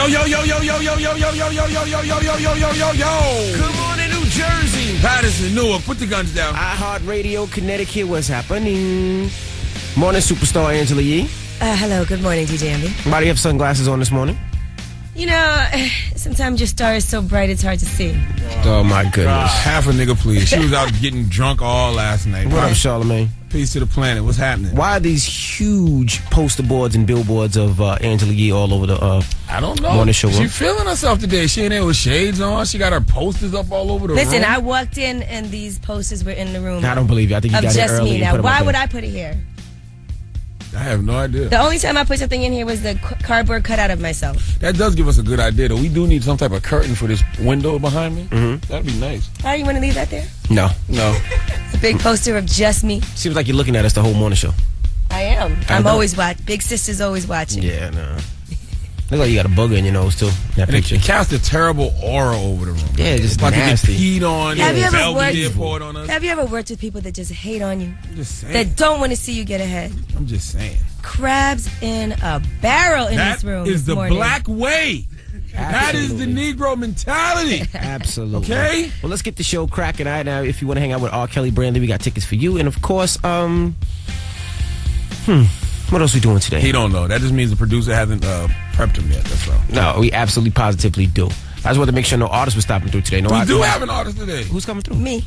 Yo, yo, yo, yo, yo, yo, yo, yo, yo, yo, yo, yo, yo, yo, yo, yo, yo, yo. Good morning, New Jersey. Patterson, Newark, put the guns down. iHeartRadio, Connecticut, what's happening? Morning, superstar Angela Yee. Hello, good morning, DJ Andy. Why do you have sunglasses on this morning? You know, sometimes your star is so bright it's hard to see. Oh, my goodness. Half a nigga, please. She was out getting drunk all last night. What up, Charlamagne? Peace to the planet. What's happening? Why are these huge poster boards and billboards of Angela Yee all over the I don't know. morning show? She feeling herself today. She in there with shades on. She got her posters up all over the room. Listen, I walked in and these posters were in the room. I don't believe you. I think you of got it just early. me. Now, why would I put it here? I have no idea. The only time I put something in here was the cardboard cutout of myself. That does give us a good idea, though. We do need some type of curtain for this window behind me. Mm-hmm. That'd be nice. Why, you want to leave that there? No. A big poster of just me. Seems like you're looking at us the whole morning show. I am. I'm always watching. Big sister's always watching. Yeah, no. Look like you got a booger in your nose, too. That And picture. it casts a terrible aura over the room. Yeah, just like nasty. to get peed on. Have you ever Belvedere poured on us. Have you ever worked with people that just hate on you? I'm just saying. That don't want to see you get ahead? I'm just saying. Crabs in a barrel in this room. That is this the morning. black way. That is the Negro mentality. Absolutely. Okay? Well, let's get the show cracking. All right, now, if you want to hang out with R. Kelly Brandy, we got tickets for you. And, of course, what else we doing today? He don't know. That just means the producer hasn't prepped him yet. That's all. No, we absolutely positively do. I just wanted to make sure no artists were stopping through today. We do have an artist today. Who's coming through? Me.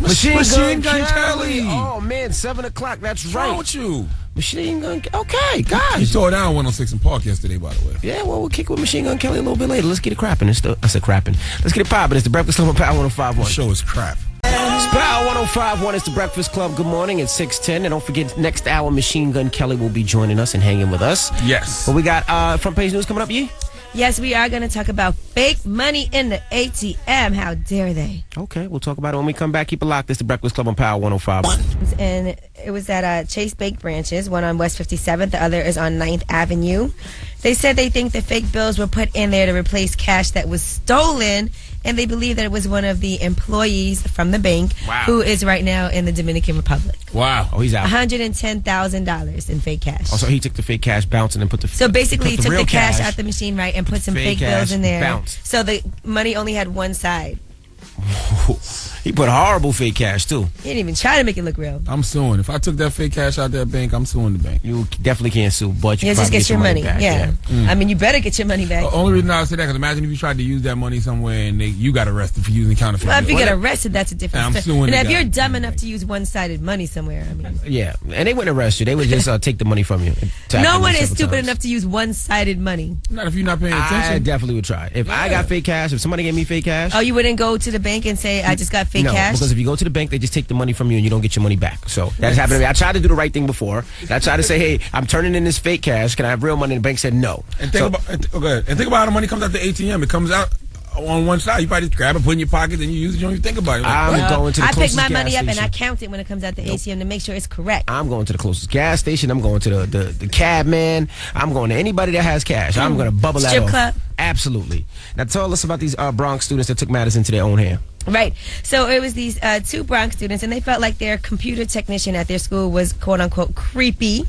Machine Gun Kelly. Oh, man, 7 o'clock. That's What's right. wrong with you? Machine Gun. Okay, He guys. tore down 106 in Park yesterday, by the way. Yeah, well, we'll kick it with Machine Gun Kelly a little bit later. Let's get it crapping. I said crapping. Let's get it popping. It's the Breakfast Club on Power 105.1. The show is crap. It's Power 105.1. It's the Breakfast Club. Good morning. It's 6:10. And don't forget, next hour, Machine Gun Kelly will be joining us and hanging with us. Yes. But we got front page news coming up, Yee? Yes, we are going to talk about fake money in the ATM. How dare they? Okay, we'll talk about it when we come back. Keep it locked. It's the Breakfast Club on Power 105.1. And it was at Chase Bank branches, one on West 57th, the other is on 9th Avenue. They said they think the fake bills were put in there to replace cash that was stolen, and they believe that it was one of the employees from the bank who is right now in the Dominican Republic. Wow. Oh, he's out. $110,000 in fake cash. Oh, so he took the fake cash, bounced, and then put the So basically, he put took real the cash out the machine, right, and put some fake bills in there. Bounced. So the money only had one side. He put horrible fake cash, too. He didn't even try to make it look real. I'm suing. If I took that fake cash out that bank, I'm suing the bank. You definitely can't sue, but you Yeah, can just get your money. back. Yeah. I mean, you better get your money back. The only reason I say that because imagine if you tried to use that money somewhere and you got arrested for using counterfeit. Well, if you bills. get arrested, that's a different I'm story. suing And the if guy. you're dumb enough to use one-sided money somewhere, I mean. Yeah, and they wouldn't arrest you. They would just take the money from you. No one is stupid enough to use one-sided money. Not if you're not paying I attention. definitely would try. If I got fake cash, if somebody gave me fake cash. Oh, you wouldn't go to the bank and say, I just got fake no, cash? because if you go to the bank, they just take the money from you and you don't get your money back. So that's happened to me. I tried to do the right thing before. I tried to say, hey, I'm turning in this fake cash. Can I have real money? And the bank said no. And think about how the money comes out the ATM. It comes out on one side. You probably just grab it, put it in your pocket, and you use it. You don't even think about it. I'm going to the I pick closest my gas money up and I station. count it when it comes out the ATM to make sure it's correct. I'm going to the closest gas station. I'm going to the cab man. I'm going to anybody that has cash. I'm going to bubble that Strip off. club. Absolutely. Now tell us about these Bronx students that took matters into their own hand. Right. So it was these two Bronx students, and they felt like their computer technician at their school was, quote-unquote, creepy.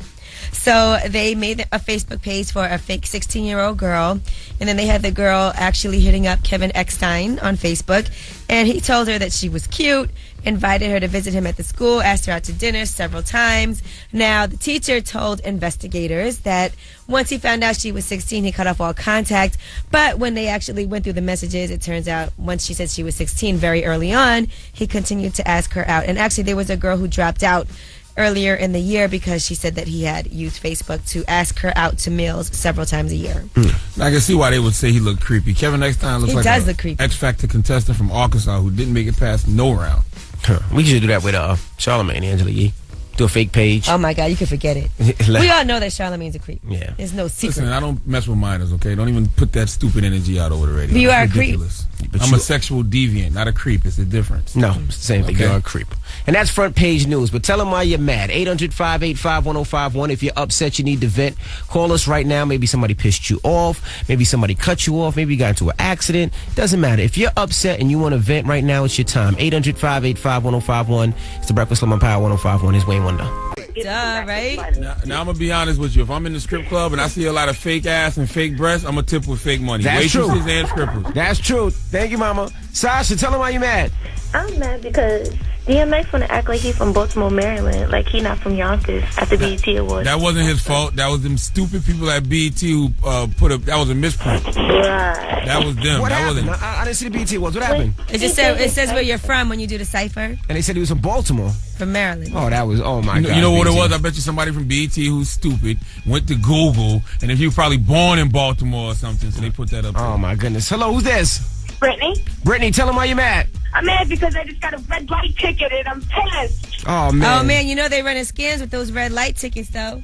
So they made a Facebook page for a fake 16-year-old girl, and then they had the girl actually hitting up Kevin Eckstein on Facebook, and he told her that she was cute, invited her to visit him at the school, asked her out to dinner several times. Now, the teacher told investigators that once he found out she was 16, he cut off all contact. But when they actually went through the messages, it turns out once she said she was 16 very early on, he continued to ask her out. And actually, there was a girl who dropped out earlier in the year because she said that he had used Facebook to ask her out to meals several times a year. I can see why they would say he looked creepy. Kevin Eckstein looks He like does a look creepy. X Factor contestant from Arkansas who didn't make it past no round. We should do that with Charlamagne, Angela Yee. Do a fake page. Oh my God, you can forget it. We all know that Charlamagne's a creep. Yeah. There's no secret. Listen, I don't mess with minors, okay? Don't even put that stupid energy out over the radio. But you That's are a creep. ridiculous. But I'm a sexual deviant, not a creep. It's the difference. No, it's the same thing. Okay. You're a creep. And that's front page news. But tell them why you're mad. 800-585-1051. If you're upset, you need to vent. Call us right now. Maybe somebody pissed you off. Maybe somebody cut you off. Maybe you got into an accident. Doesn't matter. If you're upset and you want to vent right now, it's your time. 800-585-1051. It's the Breakfast Club on Power 105.1. It's Wayne Wonder. get Duh, right? Now I'm gonna be honest with you. If I'm in the strip club and I see a lot of fake ass and fake breasts, I'm gonna tip with fake money. That's true. Waitresses and strippers. That's true. Thank you, Mama. Sasha, tell him why you mad. I'm mad because DMX want to act like he's from Baltimore, Maryland, like he not from Yonkers at the BET Awards. That wasn't his fault. That was them stupid people at BET who that was a misprint. Right. That was them. What that happened? wasn't. I didn't see the BT Awards. What happened? It says where you're from when you do the cipher. And they said he was from Baltimore. From Maryland. Oh, that was, oh my God. You know what it BT. was? I bet you somebody from BET who's stupid went to Google, and if he was probably born in Baltimore or something, so they put that up. Oh my goodness. Hello, who's this? Brittany. Brittany, tell him why you mad. I'm mad because I just got a red light ticket and I'm pissed. Oh man. Oh man, you know they running scams with those red light tickets though.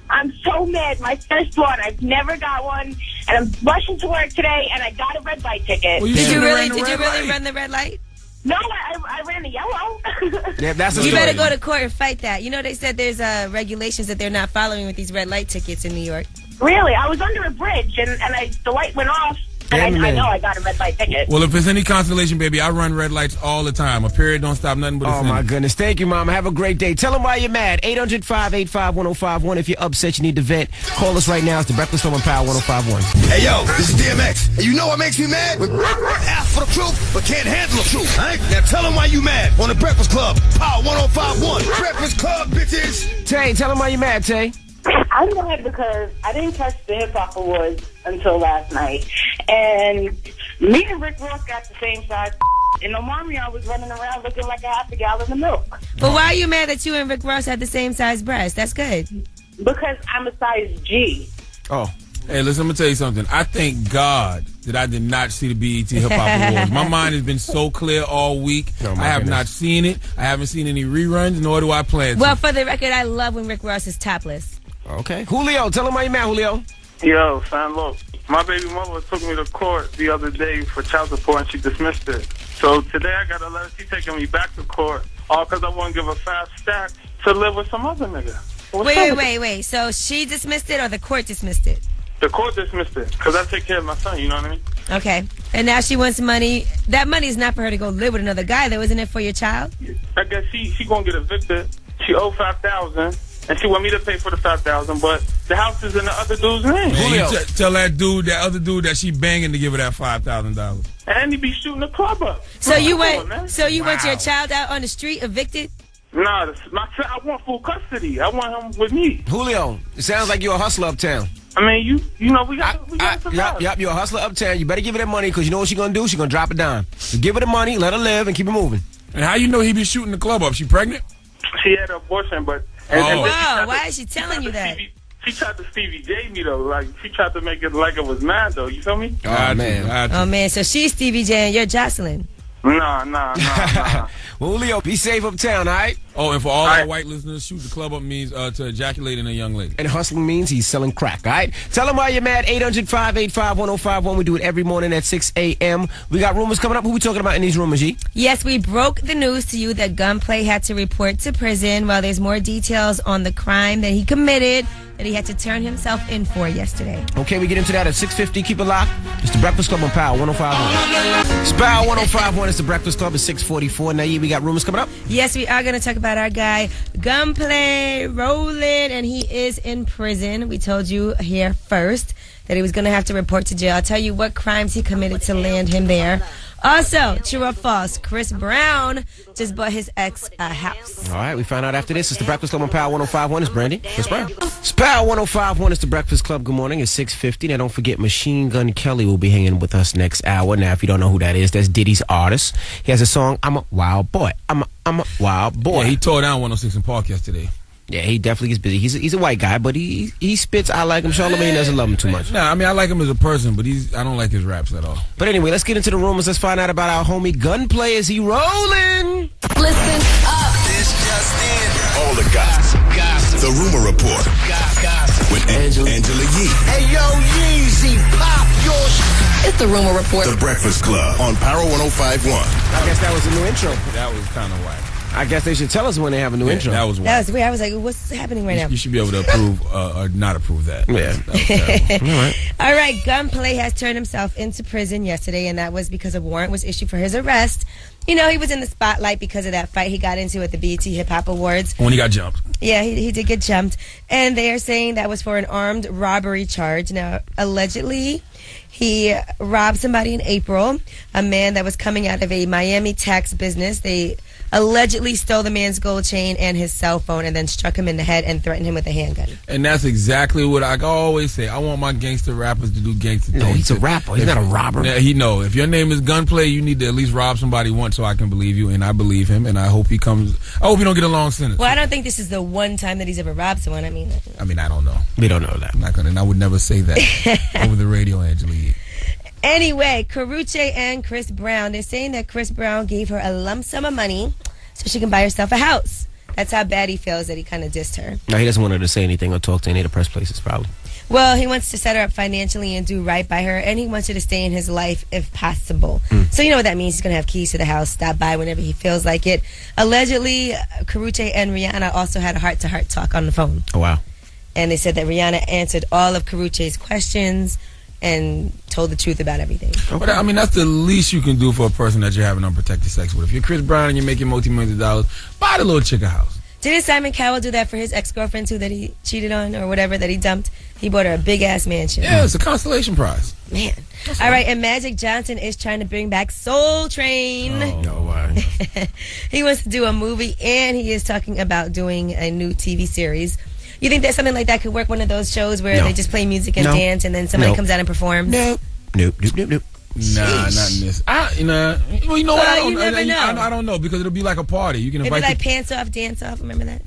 I'm so mad. My first one. I've never got one, and I'm rushing to work today, and I got a red light ticket. Well, Did you should've really? ran the Did you red really light. run the red light? No, I ran the yellow. Yeah, that's a You story. better go to court and fight that. You know they said there's regulations that they're not following with these red light tickets in New York. Really, I was under a bridge, and the light went off, and I know I got a red light ticket. Well, if it's any consolation, baby, I run red lights all the time. A period don't stop nothing but a Oh my sentence. goodness. Thank you, Mama. Have a great day. Tell them why you're mad. 800-585-1051. If you're upset, you need to vent. Call us right now. It's the Breakfast Club on Power 1051. Hey, yo, this is DMX. And you know what makes me mad? Ask for the truth, but can't handle the truth. All right? Now tell them why you mad on the Breakfast Club. Power 1051. Breakfast Club, bitches. Tay, tell them why you're mad, Tay. I'm mad because I didn't catch the Hip Hop Awards until last night, and me and Rick Ross got the same size. And Omarion was running around looking like a half a gallon of milk. But why are you mad that you and Rick Ross had the same size breast? That's good. Because I'm a size G. Oh. Hey, listen, I'm going to tell you something. I thank God that I did not see the BET Hip Hop Awards. My mind has been so clear all week. Oh, my I have goodness. not seen it. I haven't seen any reruns, nor do I plan to. Well, for the record, I love when Rick Ross is topless. Okay. Julio, tell them why you're mad, Julio. Yo, son, look, my baby mother took me to court the other day for child support, and she dismissed it. So today I got a letter. She's taking me back to court, all because I want to give a fast stack to live with some other nigga. Wait. So she dismissed it or the court dismissed it? The court dismissed it because I take care of my son, you know what I mean? Okay. And now she wants money. That money is not for her to go live with another guy, though, isn't it, for your child? I guess she gonna get evicted. She owe $5,000, and she want me to pay for the $5,000, but the house is in the other dude's name. Man, Julio. you tell that other dude that she banging to give her that $5,000. And he be shooting the club up. So you Come on, want man. want your child out on the street evicted? Nah, I want full custody. I want him with me. Julio, it sounds like you're a hustler uptown. I mean, you know, we got to survive. Yep, you're a hustler uptown. You better give her that money because you know what she's going to do? She's going to drop it down. So give her the money, let her live, and keep it moving. And how you know he be shooting the club up? She pregnant? She had an abortion, but... Wow, why is she telling you that? She tried to Stevie J me, though. Like, she tried to make it like it was mad, though. You feel me? Oh, man. Oh, man, so she's Stevie J and you're Jocelyn. Nah. Well, Julio, be safe uptown, all right? Oh, and for all our white listeners, shoot the club up means to ejaculate in a young lady. And hustling means he's selling crack, all right? Tell him why you're mad. 800-585-1051. We do it every morning at 6 a.m. We got rumors coming up. Who we talking about in these rumors, G? Yes, we broke the news to you that Gunplay had to report to prison. While there's more details on the crime that he committed that he had to turn himself in for yesterday. Okay, we get into that at 6:50. Keep it locked. It's the Breakfast Club on Power 105.1. It's Power 105.1. It's the Breakfast Club at 6:44. Now, we got rumors coming up. Yes, we are going to talk about our guy, Gunplay Rolling, and he is in prison. We told you here first that he was going to have to report to jail. I'll tell you what crimes he committed to land him there. Also, true or false, Chris Brown just bought his ex a house. All right, we find out after this. It's the Breakfast Club on Power 105.1. It's Brandy. Chris Brown. It's Power 105.1. It's the Breakfast Club. Good morning. It's 6:50. Now, don't forget, Machine Gun Kelly will be hanging with us next hour. Now, if you don't know who that is, that's Diddy's artist. He has a song, I'm a Wild Boy. I'm a Wild Boy. Yeah, he tore down 106 in Park yesterday. Yeah, he definitely gets busy. He's a white guy, but he spits. I like him. Charlamagne doesn't love him too much. Nah, I mean, I like him as a person, but I don't like his raps at all. But anyway, let's get into the rumors. Let's find out about our homie Gunplay. Is he rolling? Listen up. This just in. All the gossip. The Rumor Report. With Angela Yee. Hey, yo, Yeezy, pop your It's the Rumor Report. The Breakfast Club on Power 105.1. I guess that was a new intro. That was kind of whack. I guess they should tell us when they have a new intro. That was whack. That was weird. I was like, what's happening right now? You should be able to approve or not approve that. Yeah. That was terrible. All right. All right, Gunplay has turned himself into prison yesterday, and that was because a warrant was issued for his arrest. You know, he was in the spotlight because of that fight he got into at the BET Hip Hop Awards. When he got jumped. Yeah, he did get jumped. And they are saying that was for an armed robbery charge. Now, allegedly, he robbed somebody in April, a man that was coming out of a Miami tax business. They allegedly stole the man's gold chain and his cell phone and then struck him in the head and threatened him with a handgun. And that's exactly what I always say. I want my gangster rappers to do gangster things. No, he's a rapper. He's not a robber. Yeah, if your name is Gunplay, you need to at least rob somebody once so I can believe you, and I believe him, and I hope he don't get a long sentence. Well, I don't think this is the one time that he's ever robbed someone. I mean, I don't know. We don't know that. I'm not gonna, and I would never say that over the radio, Angelique. Anyway, Karrueche and Chris Brown, they're saying that Chris Brown gave her a lump sum of money so she can buy herself a house. That's how bad he feels that he kind of dissed her. No, he doesn't want her to say anything or talk to any of the press places, probably. Well, he wants to set her up financially and do right by her, and he wants her to stay in his life if possible. So you know what that means. He's going to have keys to the house, stop by whenever he feels like it. Allegedly, Karrueche and Rihanna also had a heart-to-heart talk on the phone. Oh, wow. And they said that Rihanna answered all of Karrueche's questions and told the truth about everything. Okay. But I mean, that's the least you can do for a person that you're having unprotected sex with. If you're Chris Brown and you're making multi-millions of dollars, buy the little chick a house. Didn't Simon Cowell do that for his ex-girlfriend too, that he cheated on or whatever, that he dumped? He bought her a big-ass mansion. Yeah, it's a constellation prize. Man. All right, and Magic Johnson is trying to bring back Soul Train. Oh, no way. He wants to do a movie, and he is talking about doing a new TV series. You think that something like that could work, one of those shows where they just play music and dance and then somebody comes out and performs? Nope. Nah, not in this. Well, you know what? You never know. I don't know, because it'll be like a party. You can invite. It'd be like Pants Off, Dance Off. Remember that?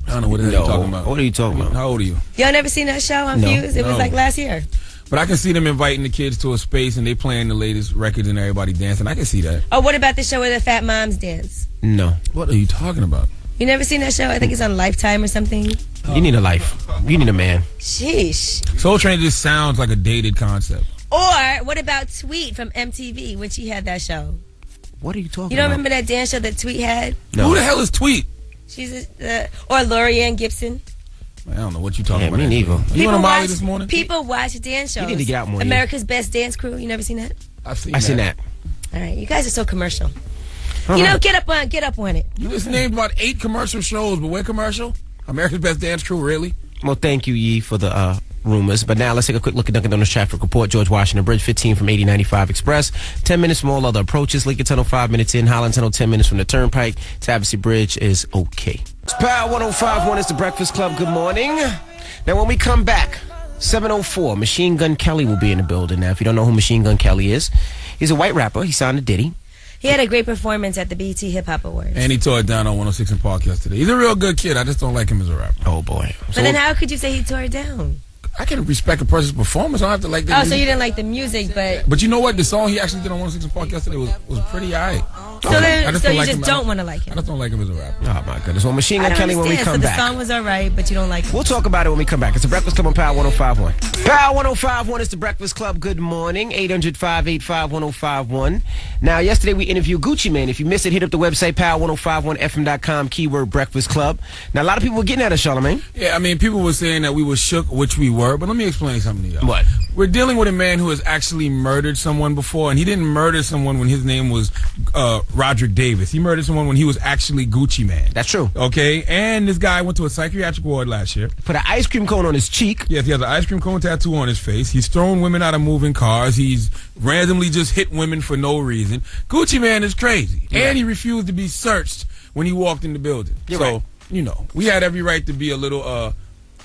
I don't know what the hell you're talking about. What are you talking about? How old are you? Y'all never seen that show on Fuse? It was like last year. But I can see them inviting the kids to a space and they playing the latest records and everybody dancing. I can see that. Oh, what about the show where the fat moms dance? No. What are you talking about? You never seen that show? I think it's on Lifetime or something. You need a life. You need a man. Sheesh. Soul Train just sounds like a dated concept. Or what about Tweet from MTV when she had that show? What are you talking about? You don't remember that dance show that Tweet had? No. Who the hell is Tweet? She's or Lorianne Gibson. I don't know what you're talking about. Me neither. You on a Molly this morning? People watch dance shows. You need to get out more. America's Best Dance Crew. You never seen that? I've seen that. All right, you guys are so commercial. You know, get up on it. You just named about 8 commercial shows, but we're commercial? America's Best Dance Crew, really? Well, thank you, Yee, for the rumors. But now let's take a quick look at Dunkin' Donuts traffic report. George Washington Bridge, 15 from 8095 Express. 10 minutes from all other approaches. Lincoln Tunnel, 5 minutes in. Holland Tunnel, 10 minutes from the Turnpike. Tabassy Bridge is okay. It's Power 105.1. It's the Breakfast Club. Good morning. Now, when we come back, 7:04, Machine Gun Kelly will be in the building. Now, if you don't know who Machine Gun Kelly is, he's a white rapper. He signed to Diddy. He had a great performance at the BET Hip Hop Awards. And he tore it down on 106 in Park yesterday. He's a real good kid. I just don't like him as a rapper. Oh, boy. But then how could you say he tore it down? I can respect a person's performance. I don't have to like that. So you didn't like the music, but... But you know what? The song he actually did on 106 in Park yesterday was pretty alright. So you just don't want to like him? I just don't like him as a rapper. Oh, my goodness. Well, Machine Gun Kelly, when we come back. So the song was alright, but you don't like it. We'll talk about it when we come back. It's the Breakfast Club on Power 105.1. Power 105.1 is the Breakfast Club. Good morning. 800-585-1051. Now, yesterday we interviewed Gucci Mane. If you missed it, hit up the website, power1051fm.com, keyword Breakfast Club. Now, a lot of people were getting at us, Charlamagne. Yeah, I mean, people were saying that we were shook, which we were, but let me explain something to you. What? We're dealing with a man who has actually murdered someone before, and he didn't murder someone when his name was Roderick Davis. He murdered someone when he was actually Gucci Mane. That's true. Okay, and this guy went to a psychiatric ward last year. Put an ice cream cone on his cheek. Yes, he has an ice cream cone tattoo on his face. He's thrown women out of moving cars. He's randomly just hit women for no reason. Gucci Mane is crazy. Yeah. And he refused to be searched when he walked in the building. You're so, right. you know, we had every right to be a little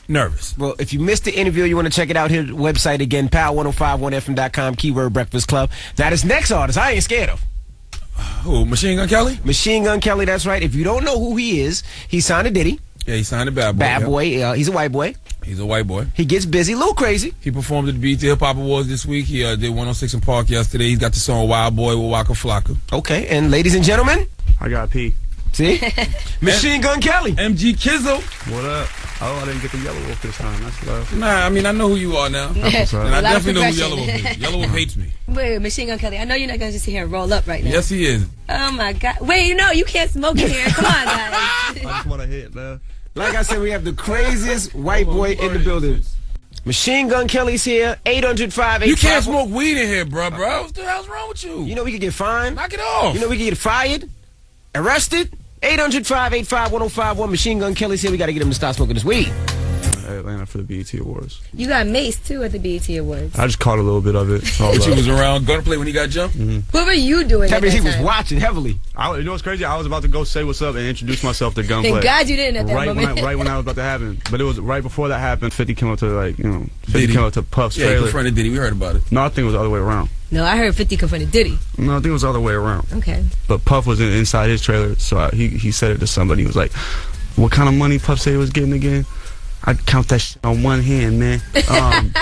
nervous. Well, if you missed the interview, you want to check it out, hit the website again, power1051fm.com, keyword Breakfast Club. Now, this next artist, I ain't scared of. Who, Machine Gun Kelly? Machine Gun Kelly, that's right. If you don't know who he is, he signed to Diddy. Yeah, he signed a Bad Boy. Bad Boy. He's a white boy. He's a white boy. He gets busy, a little crazy. He performed at the BET Hip Hop Awards this week. He did 106 in Park yesterday. He's got the song Wild Boy with Waka Flocka. Okay, and ladies and gentlemen, I got pee. See? Machine Gun Kelly. MG Kizzle. What up? Oh, I didn't get the Yellow Wolf this time. That's love. Nah, I mean, I know who you are now. And I definitely know who Yellow Wolf is. Yellow Wolf hates me. Wait, Machine Gun Kelly, I know you're not going to just sit here and roll up right now. Yes, he is. Oh, my God. Wait, you can't smoke in here. Come on, guys. I just want to hit, man. Like I said, we have the craziest white boy in the building. Machine Gun Kelly's here. 800-585. You can't smoke weed in here, bro. What the hell's wrong with you? You know we could get fined. Knock it off. You know we could get fired, arrested. 800-585-1051. Machine Gun Kelly's here. We got to get him to stop smoking this weed. Atlanta for the BET Awards. You got maced too at the BET Awards. I just caught a little bit of it. But you was around gunplay when he got jumped? What were you doing? Tell me he was time? watching heavily. You know what's crazy? I was about to go say what's up and introduce myself to gunplay. Thank God you didn't at that moment. Right when that was about to happen. But it was right before that happened. 50 came up to 50 came up to Puff's Yeah, he trailer. confronted Diddy. We heard about it. No, I think it was the other way around. No, I heard 50 confronted Diddy. No, I think it was the other way around. Okay. But Puff was inside his trailer, so he said it to somebody. He was like, "What kind of money Puff said he was getting again? I count that shit on one hand, man." And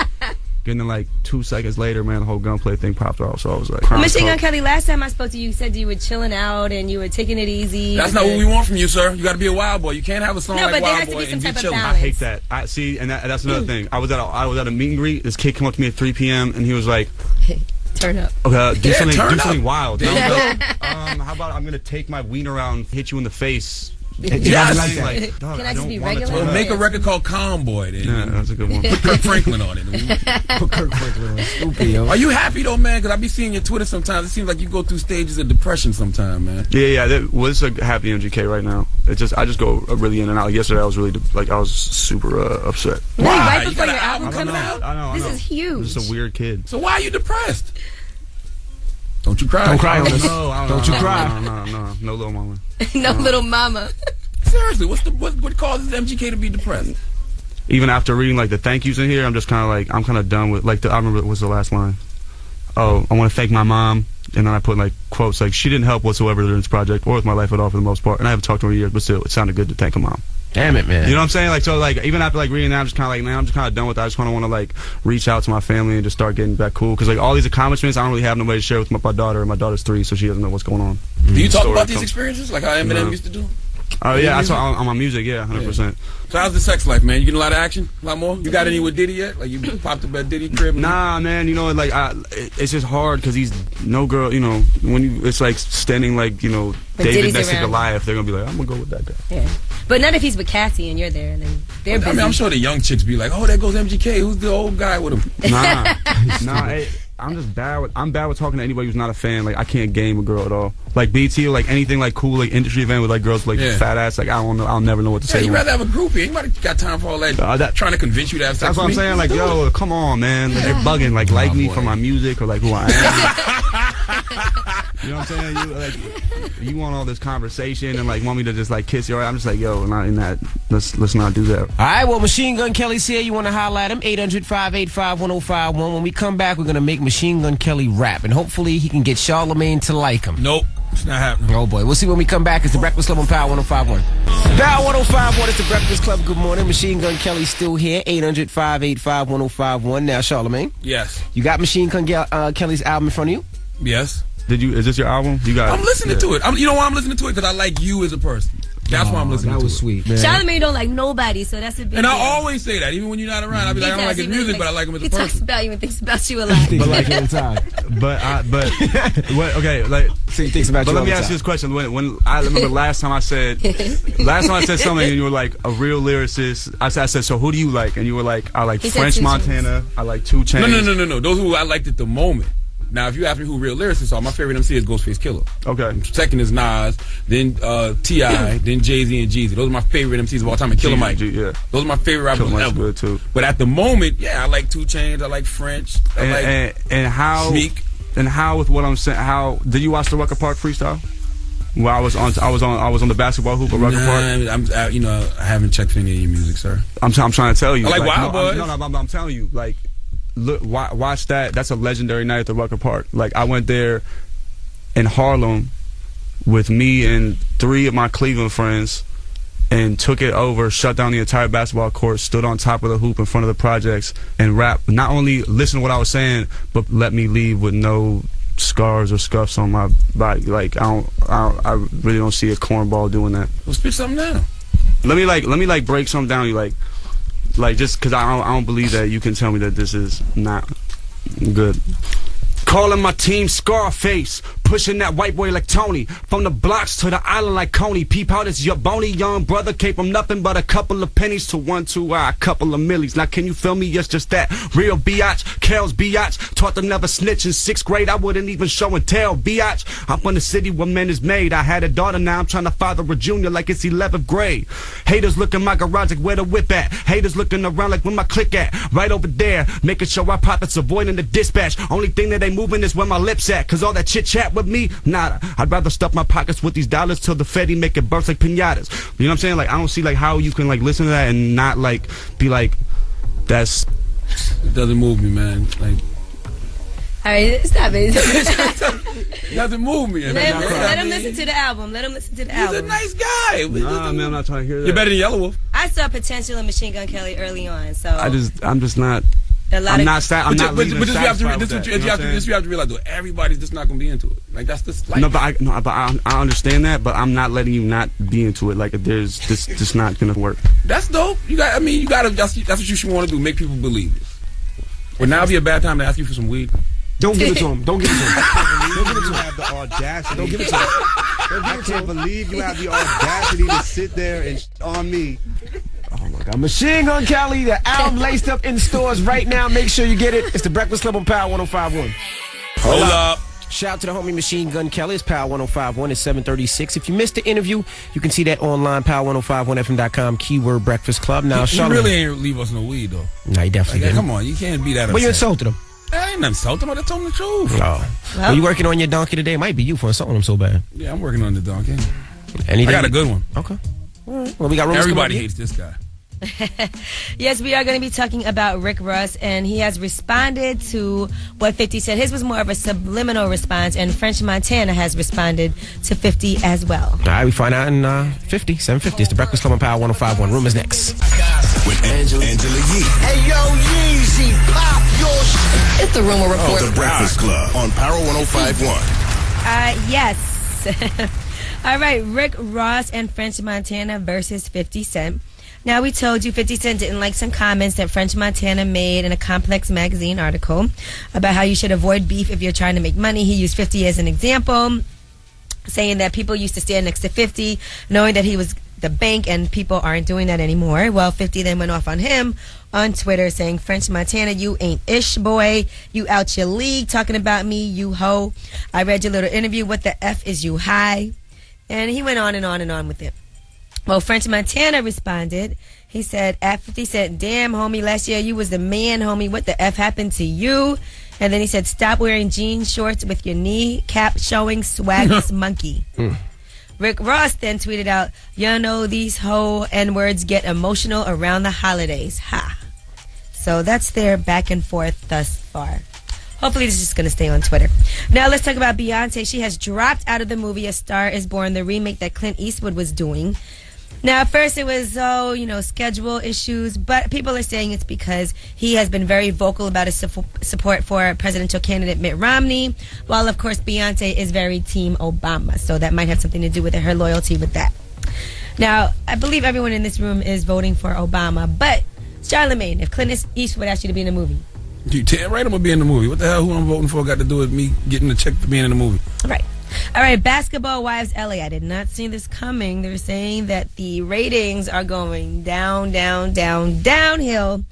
then like 2 seconds later, man, the whole gunplay thing popped off. So I was like, Machine Gun Kelly, last time I spoke to you, you said you were chilling out and you were taking it easy. That's not what we want from you, sir. You got to be a wild boy. You can't have a song No, like but there Wild has to Boy be some and be type of chilling. balance. I hate that. That's another thing. I was at a meet and greet. This kid came up to me at 3 p.m. and he was like, Turn up. "Okay, do turn something up. wild." And I was like, how about I'm gonna take my wiener out and hit you in the face? Yes. Like, dog, Can I I just don't be want to regular? turn Well, up. make a record called Calm Boy. Then. Yeah, that's a good one. Put Kirk Franklin on it. Put Kirk Franklin on. Stupid, yo. Are you happy though, man? Because I be seeing your Twitter sometimes. It seems like you go through stages of depression sometimes, man. Yeah. Well, it's a happy MGK right now. I just go really in and out. Like yesterday, I was really I was super upset. Really, Why? right You before got your an album album coming coming out? I know. This is huge. I'm just a weird kid. So why are you depressed? Don't you cry. Don't cry on us. No, Don't you cry. No, little mama. No little mama. Seriously, what causes MGK to be depressed? Even after reading like the thank yous in here, I'm just kind of like I'm kind of done with I remember what was the last line. Oh, I want to thank my mom, and then I put like quotes like she didn't help whatsoever during this project or with my life at all for the most part, and I haven't talked to her in years, but still, it sounded good to thank her mom. Damn it, man. You know what I'm saying? Like so, like even after like reading that, I'm just kind of like, man, I'm just kind of done with that. I just kind of want to like reach out to my family and just start getting back cool because like all these accomplishments, I don't really have nobody to share with my daughter. And my daughter's 3, so she doesn't know what's going on. Do you talk about these experiences like how Eminem used to do? Oh yeah, I saw on my music, yeah, 100%. So how's the sex life, man? You getting a lot of action? A lot more? You got any with Diddy yet? Like you popped up at Diddy crib? Nah, man, you know, like it's just hard because he's no girl. You know, when you it's like standing like David Diddy's next to around. Goliath, they're gonna be like, I'm gonna go with that guy. Yeah. But not if he's with Cassie and you're there and then they're busy. I mean, I'm sure the young chicks be like, oh, there goes MGK. Who's the old guy with him? Nah, hey, I'm just bad with talking to anybody who's not a fan. Like I can't game a girl at all. Like BT or like anything like cool like industry event with like girls with, like fat ass. Like I don't know. I'll never know what to say. You rather have a groupie. Anybody got time for all that? Trying to convince you to have sex. That's what I'm saying. Like yo, come on, man. Like, they're bugging. Like me for my music or like who I am. You know what I'm saying? You want all this conversation and like want me to just like kiss your. I'm just like yo, not in that. Let's not do that. All right, well, Machine Gun Kelly's here. You want to holler at him? 800-585-1051. When we come back, we're going to make Machine Gun Kelly rap, and hopefully he can get Charlamagne to like him. Nope, it's not happening. Oh, boy. We'll see when we come back. It's the Breakfast Club on Power 1051. Power 1051, it's the Breakfast Club. Good morning. Machine Gun Kelly's still here. 800-585-1051. Now, Charlamagne. Yes. You got Machine Gun Kelly's album in front of you? Yes. Is this your album? You got I'm listening to it. You know why I'm listening to it? Because I like you as a person. That's why I'm listening to it. That was sweet, man. Charlamagne don't like nobody, so that's a big And deal. I always say that, even when you're not around. I'll be like, I don't like his music, but I like him as a He talks person. about you and thinks about you a lot. But like okay, like so he thinks about but you let all me the ask time. you this question. When I remember last time I said something and you were like a real lyricist. I said, so who do you like? And you were like, I like He said French 2 Chainz. Montana. I like 2 Chainz. No. Those who I liked at the moment. Now, if you ask me who real lyricists are, my favorite MC is Ghostface Killer. Okay. Second is Nas, then T.I., then Jay-Z and Jeezy. Those are my favorite MCs of all time. And Killer Mike. Yeah. Those are my favorite rappers Killer Mike's ever. good too. But at the moment, yeah, I like 2 Chainz. I like French. I like And how Meek. And how with what I'm saying? How did you watch the Rucker Park freestyle? Well, I was on the basketball hoop at Rucker Park. I haven't checked any of your music, sir. I'm trying to tell you. I like Wild Boys. I'm telling you, like. Look, watch that. That's a legendary night at the Rucker Park. Like I went there in Harlem with me and 3 of my Cleveland friends and took it over, shut down the entire basketball court, stood on top of the hoop in front of the projects and rap. Not only listen to what I was saying, but let me leave with no scars or scuffs on my body. Like I really don't see a cornball doing that. Well, spit something down. Let me break something down. You like just because I don't believe that you can tell me that this is not good. Calling my team Scarface, pushing that white boy like Tony. From the blocks to the island like Coney. Peep out, it's your bony young brother. Came from nothing but a couple of pennies to a couple of millies. Now can you feel me? Yes, just that. Real biatch, Kel's biatch. Taught to never snitch in 6th grade. I wouldn't even show and tell, biatch. I'm from the city where men is made. I had a daughter, now I'm trying to father a junior like it's 11th grade. Haters look in my garage like where the whip at. Haters looking around like where my click at. Right over there, making sure our profits avoiding the dispatch. Only thing that ain't moving is where my lips at. Cause all that chit chat with me, nada. I'd rather stuff my pockets with these dollars till the Fetty make it burst like pinatas. You know what I'm saying? Like I don't see like how you can like listen to that and not like be like, that's. It doesn't move me, man. Like. All right, stop it. It doesn't move me. Let him listen to the album. Let him listen to the album. He's a nice guy. Nah, man, I'm not trying to hear that. You're better than Yellow Wolf. I saw potential in Machine Gun Kelly early on, so I'm just not. I'm not satisfied with you have to that. you have to realize though, everybody's just not gonna be into it. Like that's just life. No, but I understand that, but I'm not letting you not be into it. Like there's just not gonna work. That's dope. You gotta. That's what you should want to do. Make people believe it. Would now be a bad time to ask you for some weed? Don't give it to him. Don't give it to him. Don't give it to him. You have the audacity. Don't give it to him. I can't believe you have the audacity to sit there and on me. Oh my God. Machine Gun Kelly, the album laced up in stores right now. Make sure you get it. It's the Breakfast Club on Power 105.1. Hold up. Shout out to the homie Machine Gun Kelly. It's Power 105.1. It's 7:36. If you missed the interview, you can see that online, power1051fm.com, keyword Breakfast Club. Now, you really ain't leave us no weed, though. No, you definitely didn't. Come on, you can't be that upset. Well, you insulted him. I ain't insulting him. I told him the truth. Oh. Well, you working on your donkey today? It might be you for insulting him so bad. Yeah, I'm working on the donkey. Anything? I got a good one. Okay. All right. Well, we got Everybody hates this guy. Yes, we are going to be talking about Rick Ross, and he has responded to what 50 said. His was more of a subliminal response, and French Montana has responded to 50 as well. All right, we find out in 7:50. It's the Breakfast Club on Power 105.1. Room is next. With Angela Yee. Hey, yo, Yeezy, pop your shit. It's the Rumor Report. The Breakfast Club on Power 105.1. Yes. All right, Rick Ross and French Montana versus 50 Cent. Now, we told you 50 Cent didn't like some comments that French Montana made in a Complex magazine article about how you should avoid beef if you're trying to make money. He used 50 as an example, saying that people used to stand next to 50, knowing that he was the bank, and people aren't doing that anymore. Well, 50 then went off on him on Twitter saying, French Montana, you ain't ish, boy. You out your league talking about me, you hoe. I read your little interview. What the F is you high? And he went on and on and on with it. Well, French Montana responded. He said, at 50 Cent, damn, homie, last year you was the man, homie. What the F happened to you? And then he said, stop wearing jean shorts with your knee cap showing, swagless monkey. Rick Ross then tweeted out, you know these hoe N-words get emotional around the holidays. Ha. So that's their back and forth thus far. Hopefully this is just going to stay on Twitter. Now let's talk about Beyonce. She has dropped out of the movie A Star Is Born, the remake that Clint Eastwood was doing. Now, at first it was, schedule issues, but people are saying it's because he has been very vocal about his support for presidential candidate Mitt Romney, while, of course, Beyonce is very Team Obama, so that might have something to do with her loyalty with that. Now, I believe everyone in this room is voting for Obama, but, Charlamagne, if Clint Eastwood asked you to be in the movie, you damn right I'm going to be in the movie. What the hell, who I'm voting for got to do with me getting a check for being in the movie? All right, Basketball Wives LA. I did not see this coming. They're saying that the ratings are going downhill.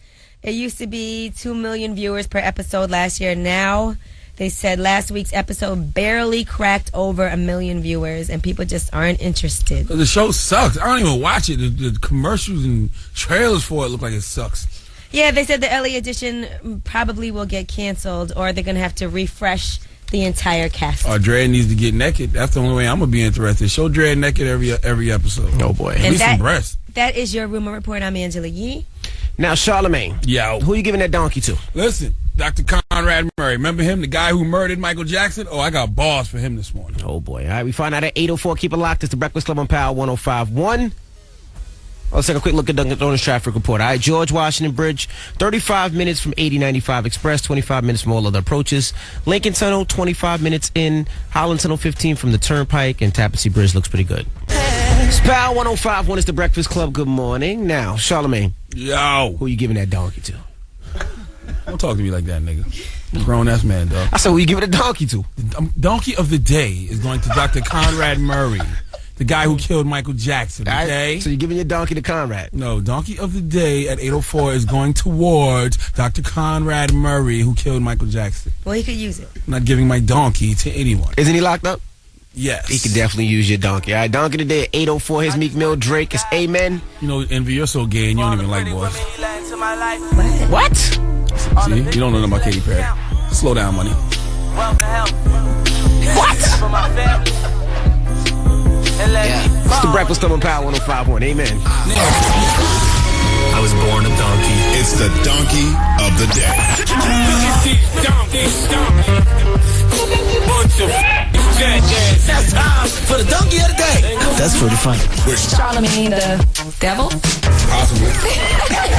It used to be 2 million viewers per episode last year. Now, they said last week's episode barely cracked over 1 million viewers, and people just aren't interested. The show sucks. I don't even watch it. The commercials and trailers for it look like it sucks. Yeah, they said the LA edition probably will get canceled, or they're going to have to refresh the entire cast. Dredd needs to get naked. That's the only way I'm going to be interested. Show Dredd naked every episode. Oh, boy. At least some breasts. That is your Rumor Report. I'm Angela Yee. Now, Charlamagne. Yo. Who you giving that donkey to? Listen, Dr. Conrad Murray. Remember him, the guy who murdered Michael Jackson? Oh, I got balls for him this morning. Oh, boy. All right, we find out at 8:04. Keep it locked. It's the Breakfast Club on Power 105.1. Let's take a quick look at Dunkin' Donuts traffic report. All right, George Washington Bridge, 35 minutes from 8095 Express, 25 minutes from all other approaches. Lincoln Tunnel, 25 minutes in. Holland Tunnel, 15 from the Turnpike, and Tapestry Bridge looks pretty good. It's Power 105.1. It's the Breakfast Club. Good morning. Now, Charlamagne. Yo. Who you giving that donkey to? Don't talk to me like that, nigga. Grown-ass man, dog. I said, who you give it a donkey to? The donkey of the day is going to Dr. Conrad Murray, the guy who killed Michael Jackson, okay? So you're giving your donkey to Conrad? No, donkey of the day at 8:04 is going towards Dr. Conrad Murray, who killed Michael Jackson. Well, he could use it. I'm not giving my donkey to anyone. Isn't he locked up? Yes. He could definitely use your donkey. All right, donkey today at 8:04. His Meek Mill Drake is Amen. You know, Envy, you're so gay and you don't even like boys. What? See, you don't know nothing about Katy Perry. Slow down, money. What? Yeah. It's the Breakfast Club on Power 105.1. Amen. I was born a donkey. It's the donkey of the day. Bunch of that's time for the donkey of the day. That's pretty funny. Charlamagne the devil? Possibly.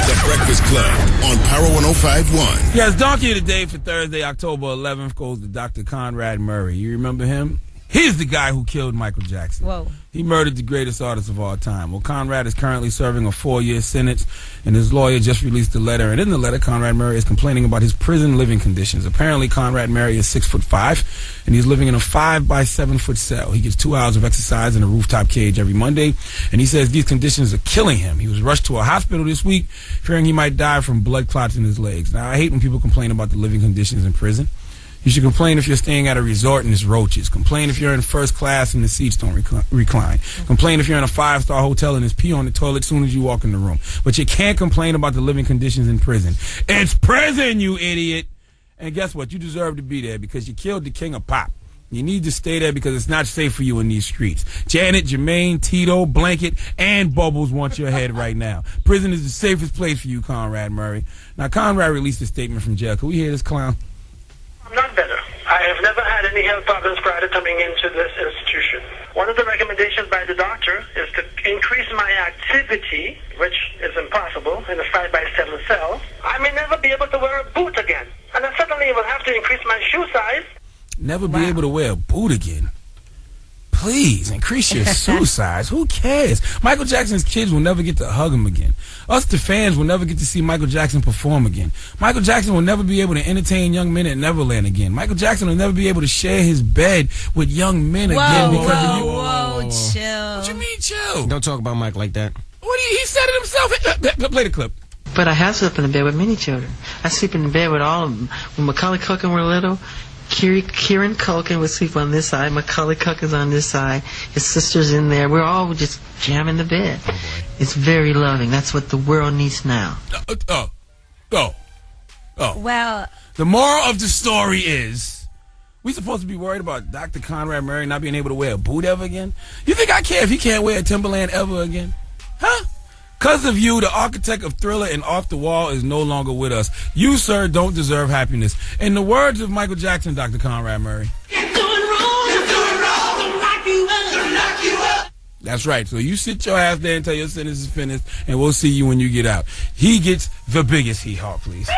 The Breakfast Club on Power 105.1. Yes, donkey of the day for Thursday, October 11th goes to Dr. Conrad Murray. You remember him? He's the guy who killed Michael Jackson. Whoa. He murdered the greatest artist of all time. Well, Conrad is currently serving a 4-year sentence, and his lawyer just released a letter. And in the letter, Conrad Murray is complaining about his prison living conditions. Apparently, Conrad Murray is 6'5", and he's living in a 5 by 7 foot cell. He gets 2 hours of exercise in a rooftop cage every Monday, and he says these conditions are killing him. He was rushed to a hospital this week, fearing he might die from blood clots in his legs. Now, I hate when people complain about the living conditions in prison. You should complain if you're staying at a resort and it's roaches. Complain if you're in first class and the seats don't recline. Complain if you're in a 5-star hotel and there's pee on the toilet as soon as you walk in the room. But you can't complain about the living conditions in prison. It's prison, you idiot! And guess what? You deserve to be there because you killed the king of pop. You need to stay there because it's not safe for you in these streets. Janet, Jermaine, Tito, Blanket, and Bubbles want your head right now. Prison is the safest place for you, Conrad Murray. Now, Conrad released a statement from jail. Can we hear this clown? Not better. I have never had any health problems prior to coming into this institution. One of the recommendations by the doctor is to increase my activity, which is impossible in a 5 by 7 cell. I may never be able to wear a boot again. And I certainly will have to increase my shoe size. Never be able to wear a boot again. Please, increase your shoe size. Who cares? Michael Jackson's kids will never get to hug him again. Us, the fans, will never get to see Michael Jackson perform again. Michael Jackson will never be able to entertain young men at Neverland again. Michael Jackson will never be able to share his bed with young men again. Whoa, chill. What you mean, chill? Don't talk about Mike like that. What do you, he said it himself. Play the clip. But I have slept in the bed with many children. I sleep in the bed with all of them. When Macaulay Culkin were little, Kieran Culkin would sleep on this side, Macaulay Culkin's on this side, his sister's in there. We're all just jamming the bed. Oh, it's very loving. That's what the world needs now. Well, the moral of the story is, we supposed to be worried about Dr. Conrad Murray not being able to wear a boot ever again? You think I care if he can't wear a Timberland ever again? Huh? Because of you, the architect of Thriller and Off the Wall is no longer with us. You, sir, don't deserve happiness. In the words of Michael Jackson, Dr. Conrad Murray. You're doing wrong. You're doing wrong. They'll knock you up. They'll knock you up. That's right. So you sit your ass there until your sentence is finished, and we'll see you when you get out. He gets the biggest hee-haw, please.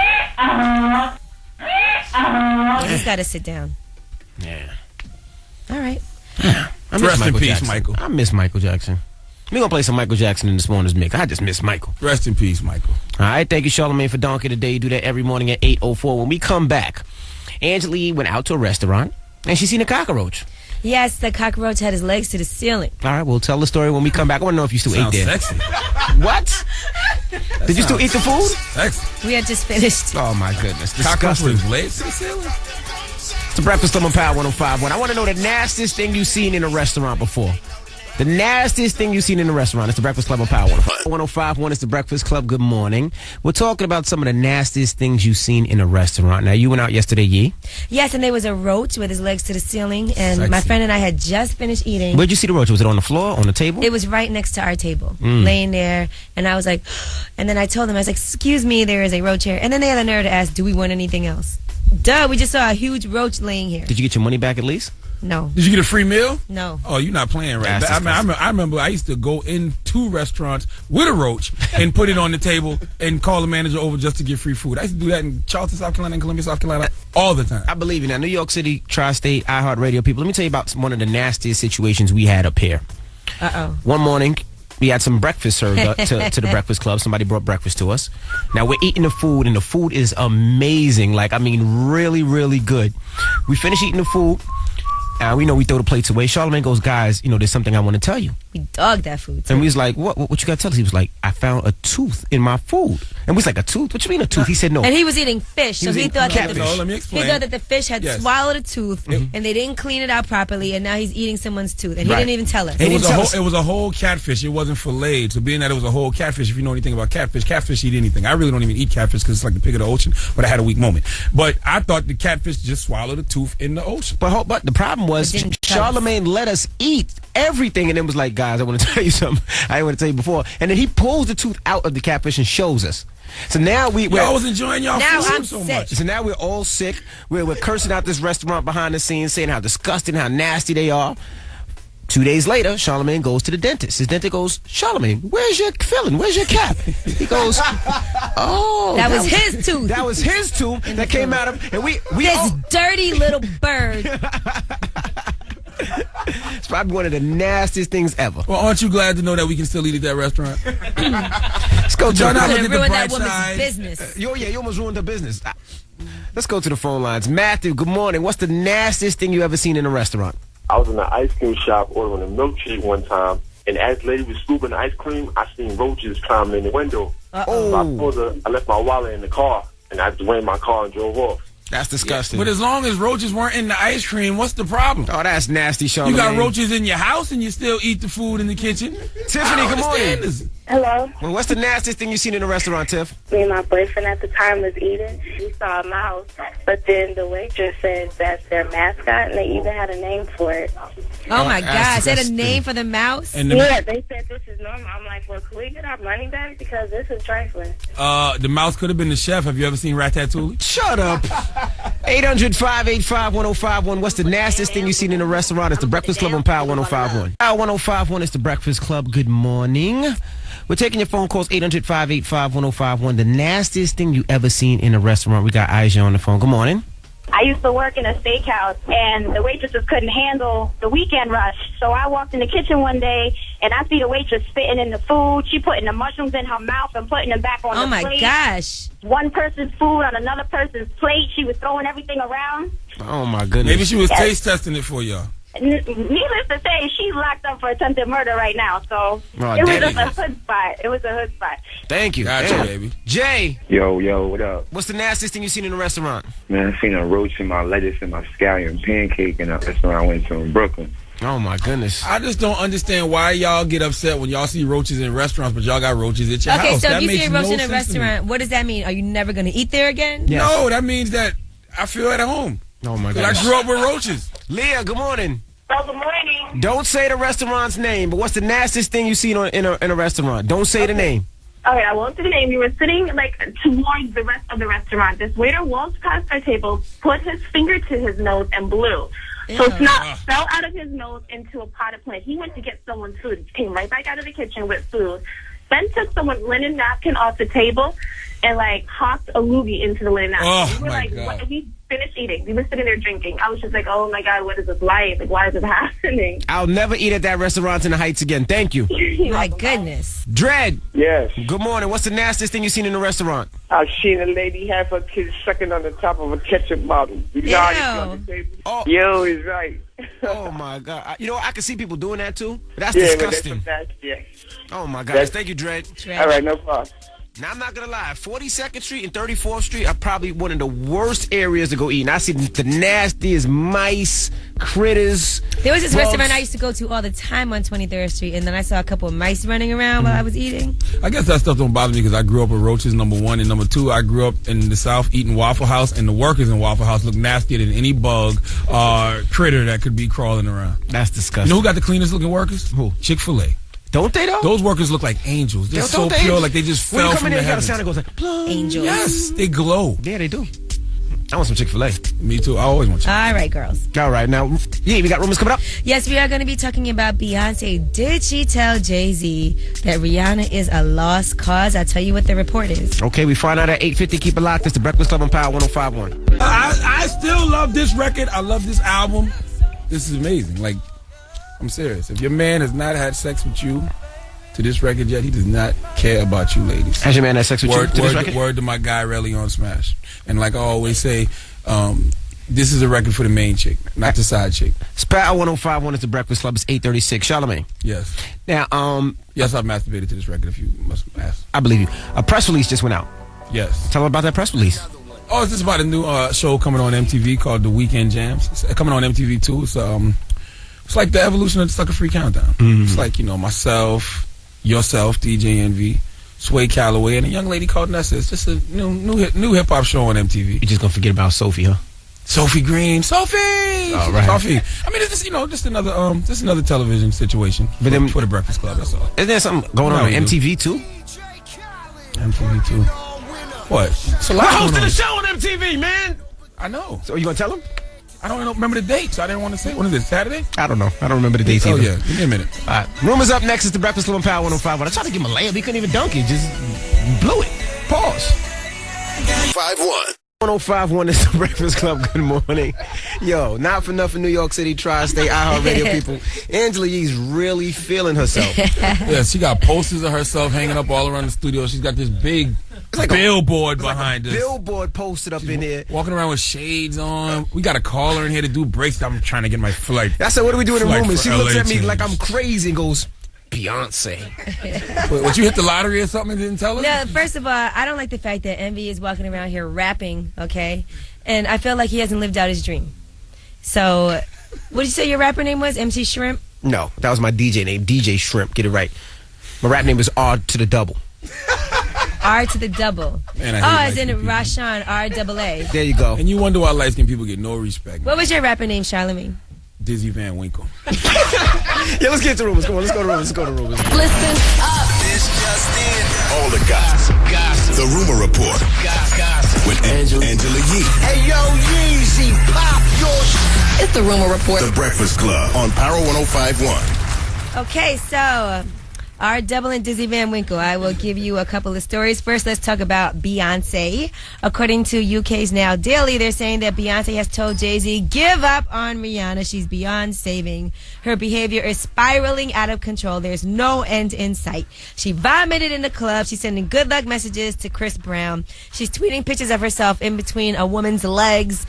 He's got to sit down. Yeah. All right. I miss Rest Michael in peace, Jackson. Michael. I miss Michael Jackson. We're going to play some Michael Jackson in this morning's mix. I just miss Michael. Rest in peace, Michael. All right. Thank you, Charlamagne, for Donkey today. You do that every morning at 8:04. When we come back, Angela went out to a restaurant, and she seen a cockroach. Yes, the cockroach had his legs to the ceiling. All right. We'll tell the story when we come back. I want to know if you still ate there. Sexy. What? Did you still eat the food? Sexy. We had just finished. Oh, my goodness. Cockroach Disgusting. with his legs to the ceiling? It's the Breakfast Club on Power 105.1. I want to know the nastiest thing you've seen in a restaurant before. The nastiest thing you've seen in a restaurant. It's the Breakfast Club on Power 105.1. It's the Breakfast Club. Good morning. We're talking about some of the nastiest things you've seen in a restaurant. Now, you went out yesterday, Yee. Yes, and there was a roach with his legs to the ceiling, and Sexy. my friend and I had just finished eating. Where'd you see the roach? Was it on the floor, on the table? It was right next to our table, laying there, and I was like, and then I told them, I was like, excuse me, there is a roach here. And then they had the nerve to ask, do we want anything else? Duh, we just saw a huge roach laying here. Did you get your money back at least? No. Did you get a free meal? No. Oh, you're not playing right. That's I remember I used to go into restaurants with a roach and put it on the table and call the manager over just to get free food. I used to do that in Charleston, South Carolina, and Columbia, South Carolina all the time. I believe you now. New York City, Tri-State, iHeartRadio people. Let me tell you about one of the nastiest situations we had up here. Uh-oh. One morning, We had some breakfast served up to the Breakfast Club. Somebody brought breakfast to us. Now we're eating the food, and the food is amazing. Like, I mean, really, really good. We finish eating the food, and we know we throw the plates away. Charlamagne goes, guys, you know, there's something I want to tell you. We dug that food, too. And we was like, what you got to tell us? He was like, I found a tooth in my food. And we was like, a tooth? What you mean a tooth? He said no. And he was eating fish, so he thought that let me explain. he thought that the fish had swallowed a tooth, and they didn't clean it out properly, and now he's eating someone's tooth, and he didn't even tell us. It was a whole catfish. It wasn't filleted. So being that it was a whole catfish, if you know anything about catfish eat anything. I really don't even eat catfish because it's like the pig of the ocean, but I had a weak moment. But I thought the catfish just swallowed a tooth in the ocean. But the problem was Charlamagne let us eat everything, and then was like, guys, I want to tell you something I didn't want to tell you before. And then he pulls the tooth out of the catfish and shows us. So now I was enjoying y'all food so much. So now we're all sick. We're cursing out this restaurant behind the scenes, saying how disgusting, how nasty they are. 2 days later, Charlamagne goes to the dentist. His dentist goes, Charlamagne, where's your filling? Where's your cap? He goes, oh. That was his tooth. That was his tooth that came out of, and we this dirty little bird. It's probably one of the nastiest things ever. Well, aren't you glad to know that we can still eat at that restaurant? Let's go to ruin that woman's business. You almost ruined her business. Let's go to the phone lines. Matthew, good morning. What's the nastiest thing you ever seen in a restaurant? I was in an ice cream shop ordering a milkshake one time, and as the lady was scooping the ice cream, I seen roaches climbing in the window. So I told her I left my wallet in the car, and I just went in my car and drove off. That's disgusting. But as long as roaches weren't in the ice cream, what's the problem? Oh, that's nasty, Charlamagne. You got roaches in your house and you still eat the food in the kitchen? Tiffany, good morning. Hello. Well, what's the nastiest thing you've seen in a restaurant, Tiff? Me and my boyfriend at the time was eating. We saw a mouse, but then the waitress said that's their mascot, and they even had a name for it. Oh my gosh, is that a name for the mouse? Yeah, they said this is normal. I'm like, well, can we get our money back? Because this is trifling. The mouse could have been the chef. Have you ever seen Ratatouille? Shut up. 800-585-1051. What's the nastiest thing you've seen in a restaurant? It's the Breakfast Club on Power 105.1. Power 105.1 is the Breakfast Club. Good morning. We're taking your phone calls, 800-585-1051. The nastiest thing you ever seen in a restaurant. We got Aisha on the phone. Good morning. I used to work in a steakhouse, and the waitresses couldn't handle the weekend rush. So I walked in the kitchen one day, and I see the waitress spitting in the food. She putting the mushrooms in her mouth and putting them back on the plate. Oh, my gosh. One person's food on another person's plate. She was throwing everything around. Oh, my goodness. Maybe she was taste testing it for y'all. Needless to say, she's locked up for attempted murder right now. So Oh, it was damn. just a hood spot. It was a hood spot. Thank you. Gotcha, Damn. baby. Jay. Yo, what up? What's the nastiest thing you seen in a restaurant? Man, I seen a roach in my lettuce and my scallion pancake in a restaurant I went to in Brooklyn. Oh, my goodness. I just don't understand why y'all get upset when y'all see roaches in restaurants, but y'all got roaches at your house. Okay, so that if you see makes a roach no in a sense to me. restaurant, what does that mean? Are you never going to eat there again? Yes. No, that means that I feel at home. Oh, my 'Cause goodness. I grew up with roaches. Leah, good morning. Oh, good morning. Don't say the restaurant's name, but what's the nastiest thing you seen in a restaurant? Don't say the name. Okay, I won't say the name. We were sitting like towards the rest of the restaurant. This waiter walked past our table, put his finger to his nose, and blew. So snot fell out of his nose into a pot of plant. He went to get someone's food. Came right back out of the kitchen with food. Then took someone's linen napkin off the table and like hocked a loogie into the linen napkin. Oh, we were my like, God. what? We finished eating. We were sitting there drinking. I was just like, oh my God, what is this life? Like, why is this happening? I'll never eat at that restaurant in the Heights again. Thank you. My goodness. Dread. Yes. Good morning. What's the nastiest thing you seen in a restaurant? I've seen a lady have her kids sucking on the top of a ketchup bottle. You know how they on the table? Oh. Yo, he's right. Oh, my God. You know, I can see people doing that, too. But that's Yeah, disgusting. but that's yeah. Oh, my gosh. Thank you, Dread. All right, no problem. Now, I'm not going to lie. 42nd Street and 34th Street are probably one of the worst areas to go eat. And I see the nastiest mice, critters. There was this bugs. restaurant I used to go to all the time on 23rd Street, and then I saw a couple of mice running around while I was eating. I guess that stuff don't bother me because I grew up with roaches, number one. And number two, I grew up in the South eating Waffle House, and the workers in Waffle House look nastier than any bug or critter that could be crawling around. That's disgusting. You know who got the cleanest looking workers? Who? Chick-fil-A. Don't they, though? Those workers look like angels. They're so pure, like they just when fell you come from in the there, you got a heavens. sound that goes like, plum. Angels. Yes, they glow. Yeah, they do. I want some Chick-fil-A. Me too. I always want Chick-fil-A. All right, girls. All right, now, yeah, we got rumors coming up. Yes, we are going to be talking about Beyonce. Did she tell Jay-Z that Rihanna is a lost cause? I'll tell you what the report is. Okay, we find out at 8:50. Keep it locked. It's the Breakfast Club on Power 105.1. I still love this record. I love this album. This is amazing. Like, I'm serious. If your man has not had sex with you to this record yet. He does not care about you ladies. Has your man had sex with you to this record? Word to my guy Relly on Smash. And like I always say, this is a record for the main chick, not the side chick. Sprout 105.1 is the Breakfast Club. It's 8:36. Charlamagne. Yes. Now, yes, I've masturbated to this record if you must ask. I believe you. A press release just went out. Yes. Tell me about that press release. Oh, it's just about a new show coming on MTV called The Weekend Jams. It's coming on MTV too. It's like the evolution of the Sucker Free Countdown. It's like, you know, myself, yourself, DJ Envy, Sway Calloway, and a young lady called Nessa. It's just a new hip hop show on MTV. You're just gonna forget about Sophie, huh? Sophie Green, Sophie. All right. Sophie. I mean, it's just, you know, just another television situation. But then for the Breakfast Club, that's all. Is there something going on MTV too? MTV too. What? It's a lot We're going hosting on. a show on MTV, man. I know. So you gonna tell him? I don't remember the date, so I didn't want to say. When is it? Saturday? I don't know. I don't remember the dates either. Oh yeah, give me a minute. All right. Rumors up next is the Breakfast Club on Power 105.1. I tried to give him a layup. He couldn't even dunk it. Just blew it. Pause. 5-1. 105.1 is the Breakfast Club. Good morning. Yo, not for nothing, New York City, Tri-State, iHeartRadio people. Angela Yee's really feeling herself. Yeah, she got posters of herself hanging up all around the studio. She's got this big billboard behind us. Billboard posted up in here. Walking around with shades on. We got a caller in here to do breaks. I'm trying to get my flight. I said, what do we do in the flight room? And for she looks LA at me change. like I'm crazy and goes, Beyonce. What, you hit the lottery or something and didn't tell us? No, first of all, I don't like the fact that Envy is walking around here rapping, okay? And I feel like he hasn't lived out his dream. So, what did you say your rapper name was? MC Shrimp? No, that was my DJ name, DJ Shrimp. Get it right. My rap name was R to the double. R to the double. Man, as in Rashawn, R-double-A. There you go. And you wonder why light-skinned people get no respect. What was your rapper name, Charlamagne? Dizzy Van Winkle. Yeah, let's get to rumors. Come on, let's go to rumors. Let's go to rumors. Listen up. This just in. All the gossip. The Rumor Report. With Angela Yee. Hey, yo, Yeezy, pop your It's the Rumor Report. The Breakfast Club on Power 105.1. Okay, so our double and Dizzy Van Winkle. I will give you a couple of stories. First, let's talk about Beyonce. According to UK's Now Daily, they're saying that Beyonce has told Jay-Z, give up on Rihanna. She's beyond saving. Her behavior is spiraling out of control. There's no end in sight. She vomited in the club. She's sending good luck messages to Chris Brown. She's tweeting pictures of herself in between a woman's legs.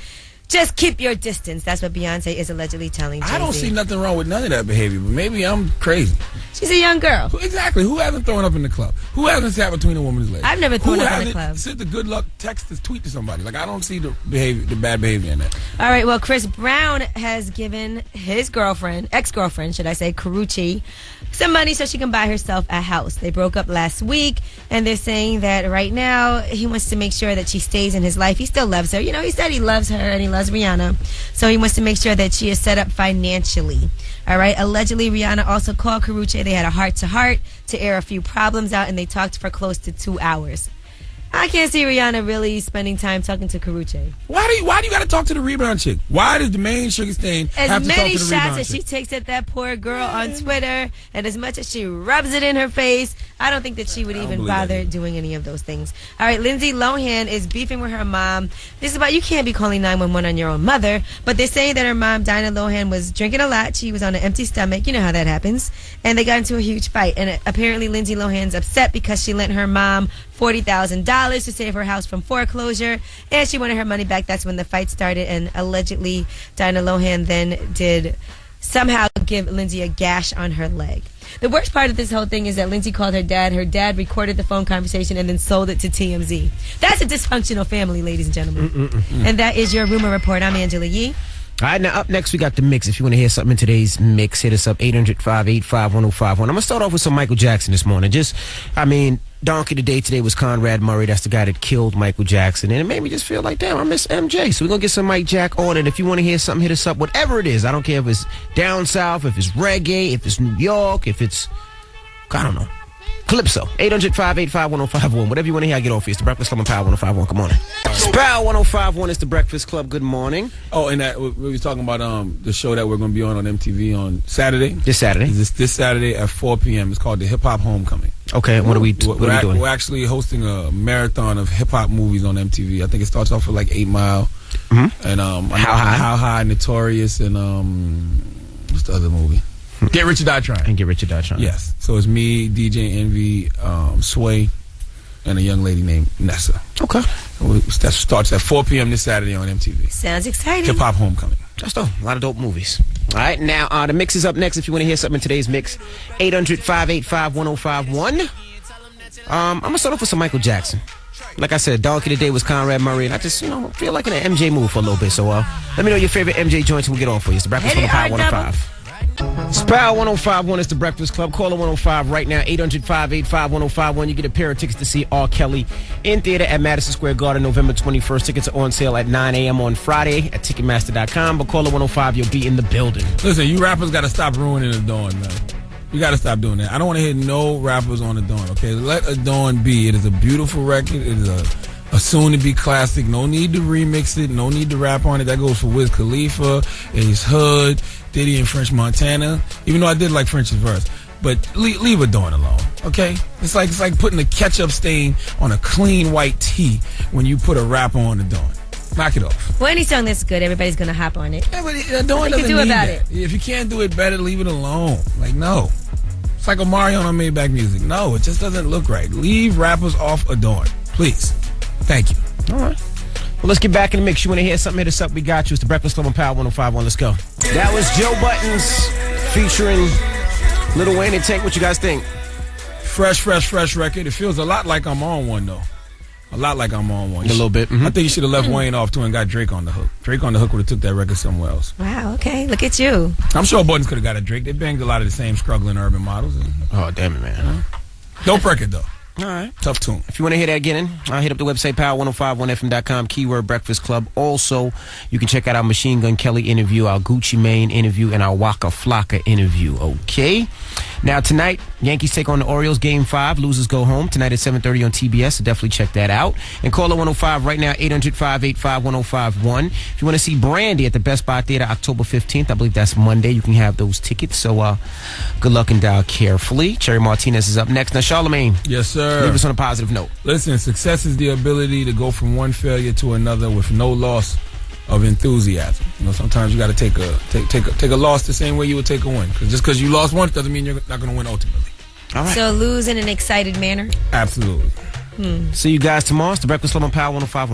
Just keep your distance. That's what Beyonce is allegedly telling Jay-Z. I don't see nothing wrong with none of that behavior, but maybe I'm crazy. She's a young girl. Exactly. Who hasn't thrown up in the club? Who hasn't sat between a woman's legs? I've never thrown up in the club. Who sent the good luck text to tweet to somebody? Like, I don't see the bad behavior in that. All right, well, Chris Brown has given his girlfriend, ex-girlfriend, should I say, Karrueche, some money so she can buy herself a house. They broke up last week, and they're saying that right now he wants to make sure that she stays in his life. He still loves her. You know, he said he loves her and he loves Rihanna, so he wants to make sure that she is set up financially. All right, allegedly, Rihanna also called Karrueche. They had a heart-to-heart to air a few problems out, and they talked for close to 2 hours. I can't see Rihanna really spending time talking to Karrueche. Why do you got to talk to the rebound chick? Why does the main sugar stain have to talk to the As many rebound shots as chick? she takes at that poor girl on Twitter, and as much as she rubs it in her face, I don't think that she would even bother doing any of those things. All right, Lindsay Lohan is beefing with her mom. This is about, you can't be calling 911 on your own mother, but they're saying that her mom, Dinah Lohan, was drinking a lot. She was on an empty stomach. You know how that happens. And they got into a huge fight. And apparently Lindsay Lohan's upset because she lent her mom $40,000 to save her house from foreclosure, and she wanted her money back. That's when the fight started, and allegedly Dinah Lohan then did somehow give Lindsay a gash on her leg. The worst part of this whole thing is that Lindsay called her dad. Her dad recorded the phone conversation and then sold it to TMZ. That's a dysfunctional family, ladies and gentlemen. And that is your Rumor Report. I'm Angela Yee. All right, now up next we got the mix. If you want to hear something in today's mix, hit us up 800-585-1051. I'm gonna start off with some Michael Jackson this morning. Donkey of the day today was Conrad Murray. That's the guy that killed Michael Jackson, and it made me just feel like, damn, I miss MJ. So we're gonna get some Mike Jack on it. If you want to hear something, hit us up. Whatever it is, I don't care if it's down south, if it's reggae, if it's New York, if it's, I don't know, Calypso. 800-585-1051. Whatever you want to hear, I get off here. It's the Breakfast Club on Power 105.1. Good morning. Power 105.1 is the Breakfast Club. Good morning. Oh, and that we were talking about the show that we're going to be on MTV on Saturday. This Saturday. This Saturday at 4 p.m. It's called the Hip Hop Homecoming. Okay, what are we doing? We're actually hosting a marathon of hip hop movies on MTV. I think it starts off with like 8 Mile, and How High, Notorious, and what's the other movie? Get Rich or Die Trying. And Get Rich or Die Trying. Yes. So it's me, DJ Envy, Sway, and a young lady named Nessa. Okay. That starts at 4 p.m. this Saturday on MTV. Sounds exciting. Hip Hop Homecoming. That's dope. A lot of dope movies. All right, now the mix is up next. If you want to hear something in today's mix, 800-585-1051. I'm gonna start off with some Michael Jackson. Like I said, Donkey today was Conrad Murray, and I just feel like in an MJ mood for a little bit. So let me know your favorite MJ joints, and we'll get on for you. It's the Breakfast Club on Power 105. Spell 1051 is the Breakfast Club. Call 105 right now, 800-585-1051. You get a pair of tickets to see R. Kelly in theater at Madison Square Garden November 21st. Tickets are on sale at 9 a.m. on Friday at Ticketmaster.com. But call 105, you'll be in the building. Listen, you rappers got to stop ruining the dawn, man. You got to stop doing that. I don't want to hear no rappers on the dawn, okay? Let a dawn be. It is a beautiful record. It is a soon-to-be classic. No need to remix it. No need to rap on it. That goes for Wiz Khalifa, Ace Hood, Diddy, and French Montana. Even though I did like French's verse. But leave a dawn alone, okay? It's like putting a ketchup stain on a clean white tee when you put a rapper on the dawn. Knock it off. Well, any song that's good, everybody's going to hop on it. Yeah, but dawn doesn't do need about that. it. If you can't do it better, leave it alone. Like, no. It's like Omarion on Maybach Music. No, it just doesn't look right. Leave rappers off a dawn, please. Thank you. All right. Well, let's get back in the mix. You want to hear something? Hit us up. We got you. It's the Breakfast Club on Power 105. Let's go. That was Joe Buttons featuring Lil Wayne and Tank. What you guys think? Fresh record. It feels a lot like I'm on one, though. A lot like I'm on one. A little bit. I think you should have left Wayne off, too, and got Drake on the hook. Drake on the hook would have took that record somewhere else. Wow, okay. Look at you. I'm sure Buttons could have got a Drake. They banged a lot of the same struggling urban models. Oh, damn it, man. Dope record, though. All right. Tough tune. If you want to hear that again, hit up the website, power1051fm.com, keyword Breakfast Club. Also, you can check out our Machine Gun Kelly interview, our Gucci Mane interview, and our Waka Flocka interview, okay? Now, tonight, Yankees take on the Orioles, Game 5. Losers go home. Tonight at 7:30 on TBS, so definitely check that out. And call 105 right now, 800-585-1051. If you want to see Brandy at the Best Buy Theater October 15th, I believe that's Monday, you can have those tickets. So, good luck and dial carefully. Cherry Martinez is up next. Now, Charlamagne. Yes, sir. Leave us on a positive note. Listen, success is the ability to go from one failure to another with no loss of enthusiasm. Sometimes you got to take a loss the same way you would take a win. Because just because you lost once doesn't mean you're not going to win ultimately. All right. So lose in an excited manner. Absolutely. See you guys tomorrow. It's the Breakfast Club on Power 105.